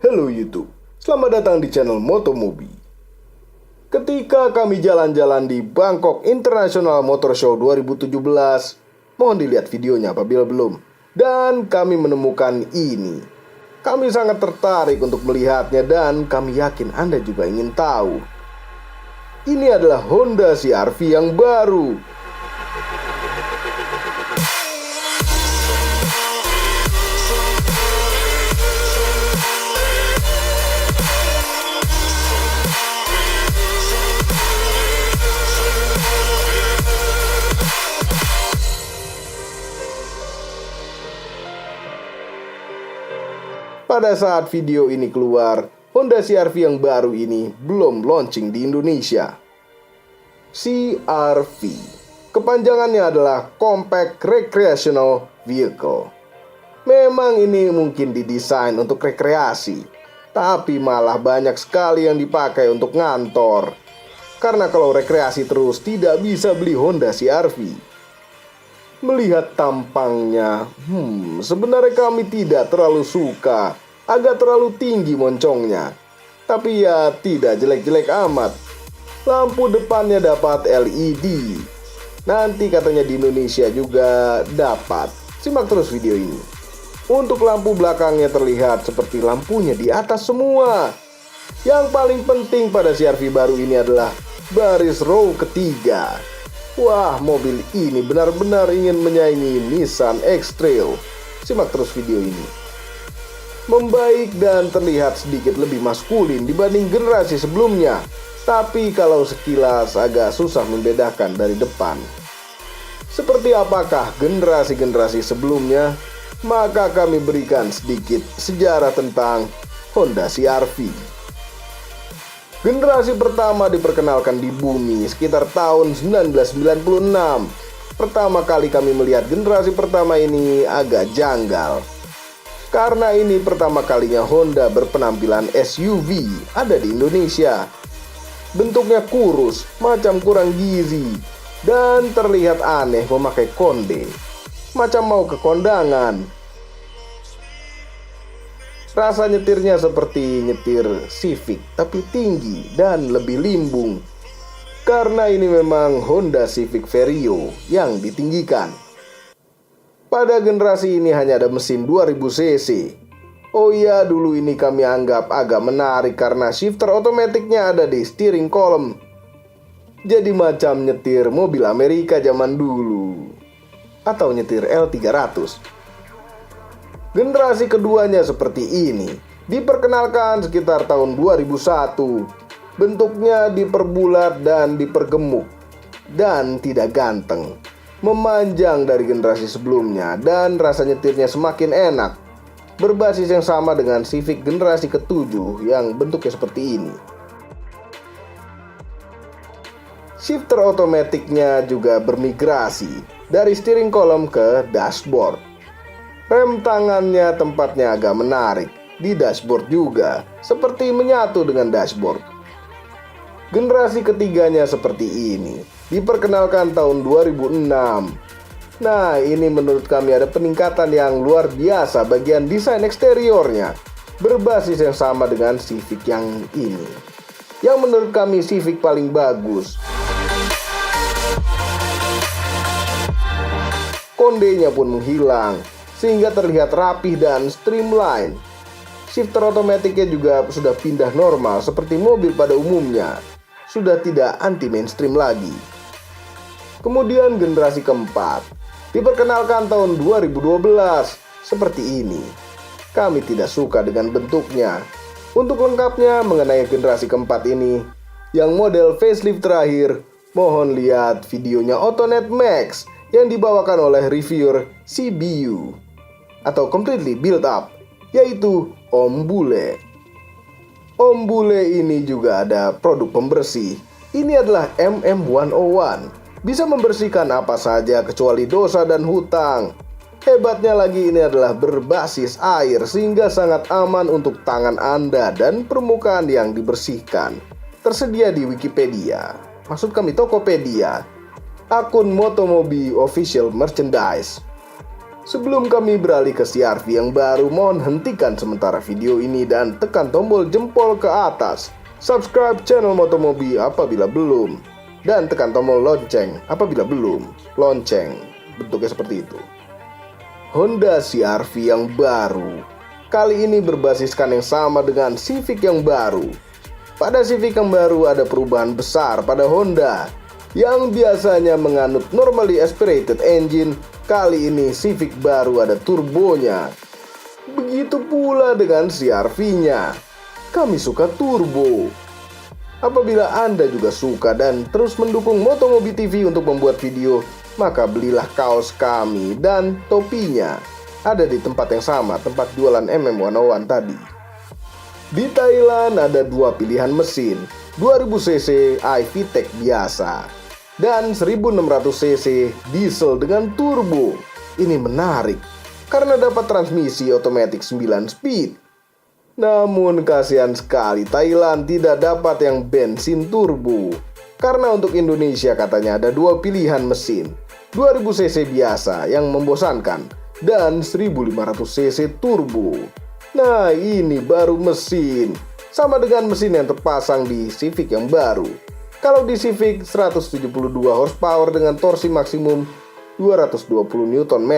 Halo YouTube, selamat datang di channel Motomobi. Ketika kami jalan-jalan di Bangkok International Motor Show 2017, mohon dilihat videonya apabila belum. Dan kami menemukan ini. Kami sangat tertarik untuk melihatnya dan kami yakin Anda juga ingin tahu. Ini adalah Honda CR-V yang baru. Pada saat video ini keluar, Honda CR-V yang baru ini belum launching di Indonesia. CR-V, kepanjangannya adalah Compact Recreational Vehicle. Memang ini mungkin didesain untuk rekreasi, tapi malah banyak sekali yang dipakai untuk ngantor. Karena kalau rekreasi terus tidak bisa beli Honda CR-V. Melihat tampangnya, sebenarnya kami tidak terlalu suka. Agak terlalu tinggi moncongnya. Tapi ya tidak jelek-jelek amat. Lampu depannya dapat LED. Nanti katanya di Indonesia juga dapat. Simak terus video ini. Untuk lampu belakangnya terlihat seperti lampunya di atas semua. Yang paling penting pada CR-V baru ini adalah baris row ketiga. Wah, mobil ini benar-benar ingin menyaingi Nissan X-Trail. Simak terus video ini. Membaik dan terlihat sedikit lebih maskulin dibanding generasi sebelumnya. Tapi kalau sekilas agak susah membedakan dari depan. Seperti apakah generasi-generasi sebelumnya? Maka kami berikan sedikit sejarah tentang Honda CR-V. Generasi pertama diperkenalkan di bumi sekitar tahun 1996. Pertama kali kami melihat generasi pertama ini agak janggal. Karena ini pertama kalinya Honda berpenampilan SUV ada di Indonesia. Bentuknya kurus, macam kurang gizi, dan terlihat aneh memakai konde. Macam mau ke kondangan. Rasa nyetirnya seperti nyetir Civic, tapi tinggi dan lebih limbung. Karena ini memang Honda Civic Vario yang ditinggikan. Pada generasi ini hanya ada mesin 2000 cc. Oh iya, dulu ini kami anggap agak menarik karena shifter otomatiknya ada di steering column. Jadi macam nyetir mobil Amerika zaman dulu. Atau nyetir L300. Generasi keduanya seperti ini. Diperkenalkan sekitar tahun 2001. Bentuknya diperbulat dan dipergemuk. Dan tidak ganteng. Memanjang dari generasi sebelumnya dan rasa nyetirnya semakin enak. Berbasis yang sama dengan Civic generasi ke-7 yang bentuknya seperti ini. Shifter otomatiknya juga bermigrasi dari steering column ke dashboard. Rem tangannya tempatnya agak menarik di dashboard juga, seperti menyatu dengan dashboard. Generasi ketiganya seperti ini. Diperkenalkan tahun 2006. Nah, ini menurut kami ada peningkatan yang luar biasa bagian desain eksteriornya. Berbasis yang sama dengan Civic yang ini. Yang menurut kami Civic paling bagus. Kondenya pun menghilang, sehingga terlihat rapih dan streamline. Shifter otomatiknya juga sudah pindah normal seperti mobil pada umumnya. Sudah tidak anti-mainstream lagi. Kemudian generasi keempat diperkenalkan tahun 2012 seperti ini. Kami tidak suka dengan bentuknya. Untuk lengkapnya mengenai generasi keempat ini yang model facelift terakhir, mohon lihat videonya Autonet Max yang dibawakan oleh reviewer CBU atau Completely Built Up, yaitu Om Bule. Om Bule ini juga ada produk pembersih. Ini adalah MM101. Bisa membersihkan apa saja kecuali dosa dan hutang. Hebatnya lagi ini adalah berbasis air sehingga sangat aman untuk tangan Anda dan permukaan yang dibersihkan. Tersedia di Wikipedia, maksud kami Tokopedia, akun Motomobi Official Merchandise. Sebelum kami beralih ke CR-V yang baru, mohon hentikan sementara video ini dan tekan tombol jempol ke atas. Subscribe channel Motomobi apabila belum. Dan tekan tombol lonceng apabila belum. Lonceng, bentuknya seperti itu. Honda CR-V yang baru. Kali ini berbasiskan yang sama dengan Civic yang baru. Pada Civic yang baru ada perubahan besar pada Honda. Yang biasanya menganut normally aspirated engine, kali ini Civic baru ada turbonya. Begitu pula dengan CR-V-nya. Kami suka turbo. Apabila Anda juga suka dan terus mendukung Motomobi TV untuk membuat video, maka belilah kaos kami dan topinya. Ada di tempat yang sama, tempat jualan MM101 tadi. Di Thailand ada dua pilihan mesin, 2000cc iVTEC biasa dan 1600cc diesel dengan turbo. Ini menarik karena dapat transmisi otomatis 9 speed. Namun kasihan sekali Thailand tidak dapat yang bensin turbo. Karena untuk Indonesia katanya ada dua pilihan mesin, 2000cc biasa yang membosankan dan 1500cc turbo. Nah, ini baru mesin, sama dengan mesin yang terpasang di Civic yang baru. Kalau di Civic 172 horsepower dengan torsi maksimum 220 Nm,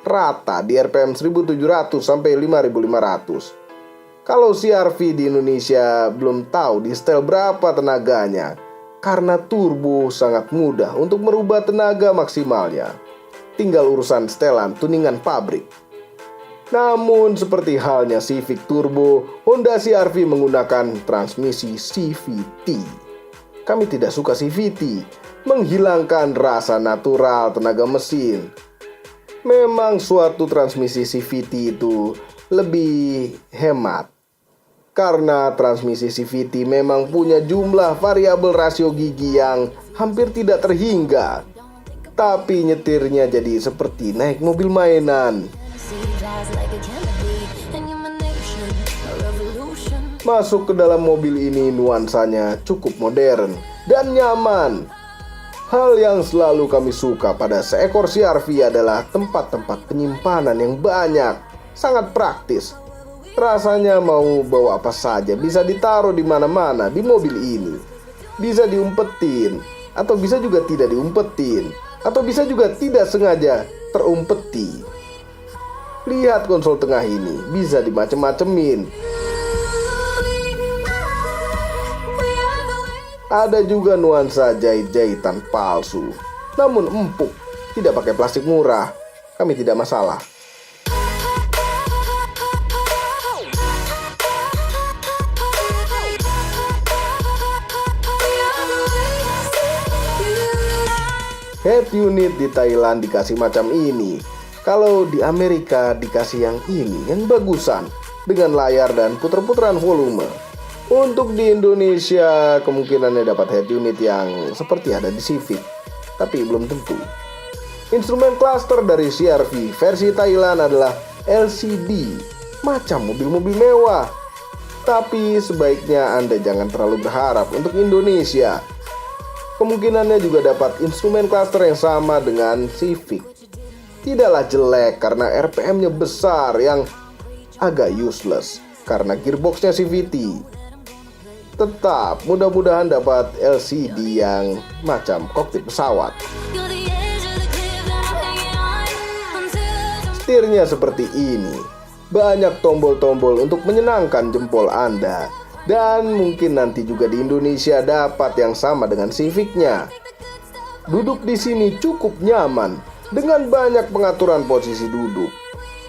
rata di RPM 1700 sampai 5500. Kalau CR-V di Indonesia belum tahu di setel berapa tenaganya, karena turbo sangat mudah untuk merubah tenaga maksimalnya. Tinggal urusan setelan tuningan pabrik. Namun seperti halnya Civic Turbo, Honda CR-V menggunakan transmisi CVT. Kami tidak suka CVT, menghilangkan rasa natural tenaga mesin. Memang suatu transmisi CVT itu lebih hemat. Karena transmisi CVT memang punya jumlah variabel rasio gigi yang hampir tidak terhingga. Tapi nyetirnya jadi seperti naik mobil mainan. Masuk ke dalam mobil ini nuansanya cukup modern dan nyaman. Hal yang selalu kami suka pada seekor CR-V adalah tempat-tempat penyimpanan yang banyak. Sangat praktis. Rasanya mau bawa apa saja bisa ditaruh di mana-mana di mobil ini. Bisa diumpetin, atau bisa juga tidak diumpetin, atau bisa juga tidak sengaja terumpeti. Lihat konsol tengah ini, bisa dimacem-macemin. Ada juga nuansa jahit-jahitan palsu, namun empuk, tidak pakai plastik murah. Kami tidak masalah. Head unit di Thailand dikasih macam ini. Kalau di Amerika dikasih yang ini, yang bagusan, dengan layar dan puter-puteran volume. Untuk di Indonesia kemungkinannya dapat head unit yang seperti ada di Civic, tapi belum tentu. Instrumen cluster dari CR-V versi Thailand adalah LCD, macam mobil-mobil mewah. Tapi sebaiknya Anda jangan terlalu berharap untuk Indonesia. Kemungkinannya juga dapat instrumen cluster yang sama dengan Civic. Tidaklah jelek karena RPM-nya besar yang agak useless karena gearbox-nya CVT. Tetap mudah-mudahan dapat LCD yang macam kokpit pesawat. Setirnya seperti ini. Banyak tombol-tombol untuk menyenangkan jempol Anda. Dan mungkin nanti juga di Indonesia dapat yang sama dengan Civic-nya. Duduk di sini cukup nyaman dengan banyak pengaturan posisi duduk.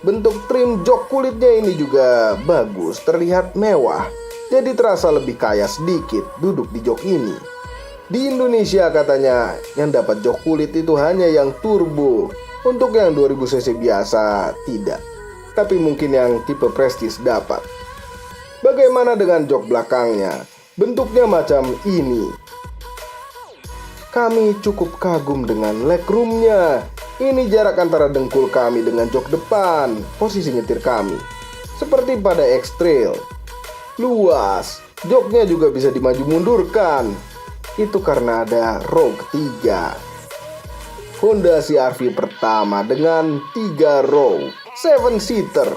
Bentuk trim jok kulitnya ini juga bagus, terlihat mewah. Jadi terasa lebih kaya sedikit duduk di jok ini. Di Indonesia katanya yang dapat jok kulit itu hanya yang turbo. Untuk yang 2000cc biasa tidak. Tapi mungkin yang tipe prestige dapat. Bagaimana dengan jok belakangnya? Bentuknya macam ini. Kami cukup kagum dengan legroomnya. Ini jarak antara dengkul kami dengan jok depan, posisi nyetir kami. Seperti pada X-Trail. Luas, joknya juga bisa dimaju mundurkan. Itu karena ada row ketiga. Honda CR-V pertama dengan 3 row 7-seater.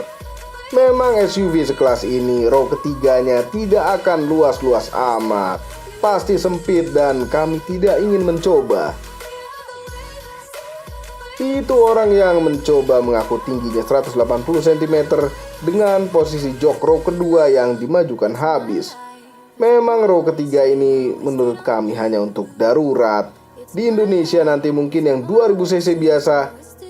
Memang SUV sekelas ini row ketiganya tidak akan luas-luas amat, pasti sempit dan kami tidak ingin mencoba. Itu orang yang mencoba mengaku tingginya 180 cm dengan posisi jok row kedua yang dimajukan habis. Memang row ketiga ini menurut kami hanya untuk darurat. Di Indonesia nanti mungkin yang 2000 cc biasa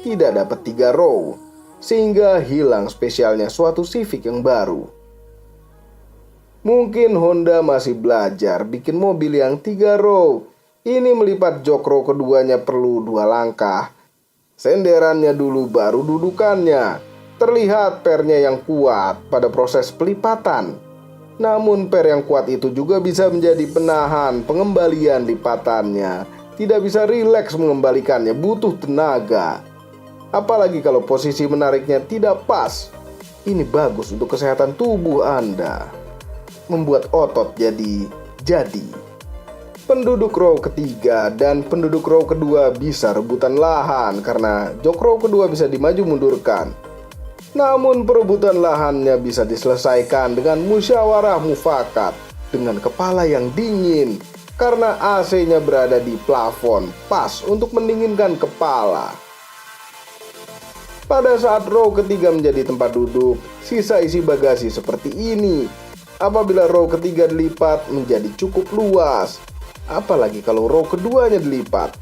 tidak dapat 3 row, sehingga hilang spesialnya suatu Civic yang baru. Mungkin Honda masih belajar bikin mobil yang 3 row. Ini melipat jok row keduanya perlu 2 langkah. Senderannya dulu baru dudukannya. Terlihat pernya yang kuat pada proses pelipatan. Namun per yang kuat itu juga bisa menjadi penahan pengembalian lipatannya. Tidak bisa rileks mengembalikannya, butuh tenaga. Apalagi kalau posisi menariknya tidak pas. Ini bagus untuk kesehatan tubuh Anda. Membuat otot jadi. Penduduk row ketiga dan penduduk row kedua bisa rebutan lahan karena jok row kedua bisa dimaju mundurkan. Namun perebutan lahannya bisa diselesaikan dengan musyawarah mufakat dengan kepala yang dingin karena AC-nya berada di plafon pas untuk mendinginkan kepala. Pada saat row ketiga menjadi tempat duduk, sisa isi bagasi seperti ini. Apabila row ketiga dilipat menjadi cukup luas, apalagi kalau row keduanya dilipat,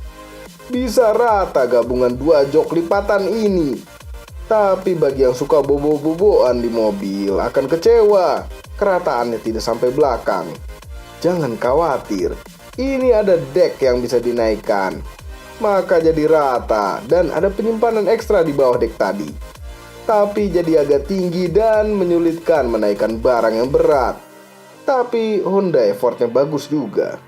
bisa rata gabungan 2 jok lipatan ini. Tapi bagi yang suka bobo-boboan di mobil akan kecewa, kerataannya tidak sampai belakang. Jangan khawatir, ini ada deck yang bisa dinaikkan, maka jadi rata dan ada penyimpanan ekstra di bawah deck tadi. Tapi jadi agak tinggi dan menyulitkan menaikkan barang yang berat. Tapi Honda effortnya bagus juga.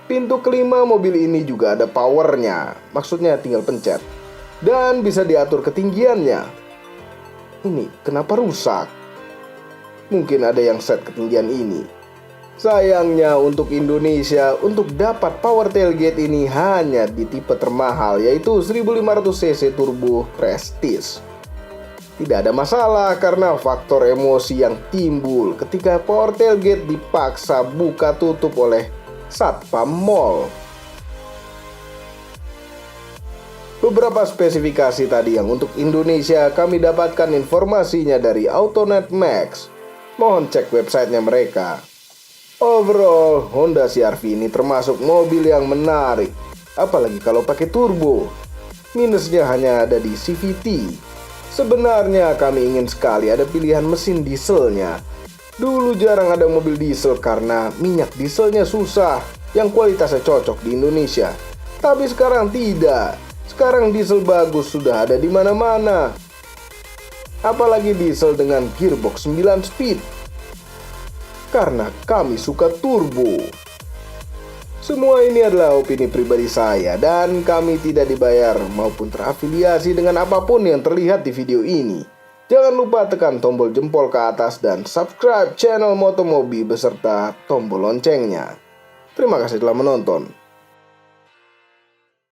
Pintu kelima mobil ini juga ada powernya, maksudnya tinggal pencet. Dan bisa diatur ketinggiannya. Ini kenapa rusak? Mungkin ada yang set ketinggian ini. Sayangnya untuk Indonesia, untuk dapat power tailgate ini hanya di tipe termahal, yaitu 1500cc turbo Prestige. Tidak ada masalah karena faktor emosi yang timbul ketika power tailgate dipaksa buka tutup oleh Satpam Mall. Beberapa spesifikasi tadi yang untuk Indonesia kami dapatkan informasinya dari Autonet Max. Mohon cek websitenya mereka. Overall, Honda CR-V ini termasuk mobil yang menarik, apalagi kalau pakai turbo. Minusnya hanya ada di CVT. Sebenarnya kami ingin sekali ada pilihan mesin dieselnya. Dulu jarang ada mobil diesel karena minyak dieselnya susah, yang kualitasnya cocok di Indonesia. Tapi sekarang tidak. Sekarang diesel bagus sudah ada di mana-mana. Apalagi diesel dengan gearbox 9 speed. Karena kami suka turbo. Semua ini adalah opini pribadi saya dan kami tidak dibayar maupun terafiliasi dengan apapun yang terlihat di video ini. Jangan lupa tekan tombol jempol ke atas dan subscribe channel Motomobi beserta tombol loncengnya. Terima kasih telah menonton.